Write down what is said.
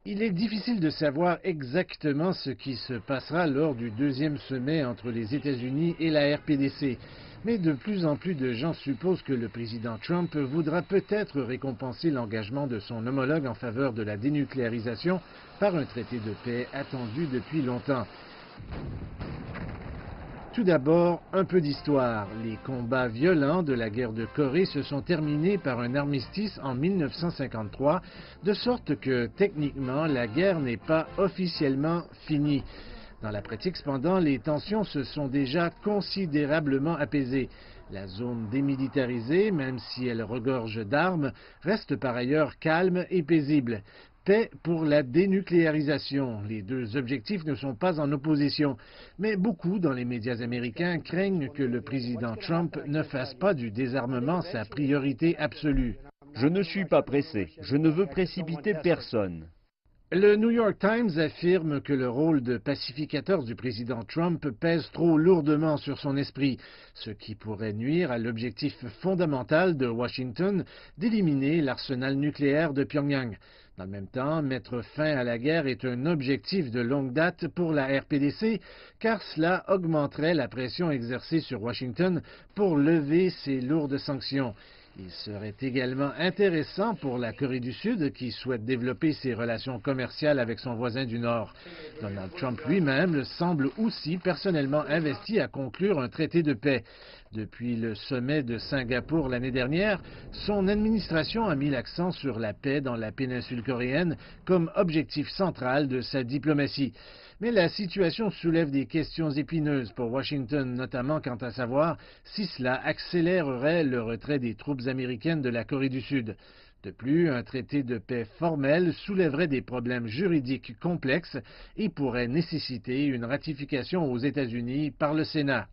Il est difficile de savoir exactement ce qui se passera lors du deuxième sommet entre les États-Unis et la RPDC. Mais de plus en plus de gens supposent que le président Trump voudra peut-être récompenser l'engagement de son homologue en faveur de la dénucléarisation par un traité de paix attendu depuis longtemps. Tout d'abord, un peu d'histoire. Les combats violents de la guerre de Corée se sont terminés par un armistice en 1953, de sorte que, techniquement, la guerre n'est pas officiellement finie. Dans la pratique, cependant, les tensions se sont déjà considérablement apaisées. La zone démilitarisée, même si elle regorge d'armes, reste par ailleurs calme et paisible. Paix pour la dénucléarisation. Les deux objectifs ne sont pas en opposition, mais beaucoup dans les médias américains craignent que le président Trump ne fasse pas du désarmement sa priorité absolue. Je ne suis pas pressé. Je ne veux précipiter personne. Le New York Times affirme que le rôle de pacificateur du président Trump pèse trop lourdement sur son esprit, ce qui pourrait nuire à l'objectif fondamental de Washington d'éliminer l'arsenal nucléaire de Pyongyang. Dans le même temps, mettre fin à la guerre est un objectif de longue date pour la RPDC, car cela augmenterait la pression exercée sur Washington pour lever ses lourdes sanctions. Il serait également intéressant pour la Corée du Sud, qui souhaite développer ses relations commerciales avec son voisin du Nord. Donald Trump lui-même semble aussi personnellement investi à conclure un traité de paix. Depuis le sommet de Singapour l'année dernière, son administration a mis l'accent sur la paix dans la péninsule coréenne comme objectif central de sa diplomatie. Mais la situation soulève des questions épineuses pour Washington, notamment quant à savoir si cela accélérerait le retrait des troupes américaines de la Corée du Sud. De plus, un traité de paix formel soulèverait des problèmes juridiques complexes et pourrait nécessiter une ratification aux États-Unis par le Sénat.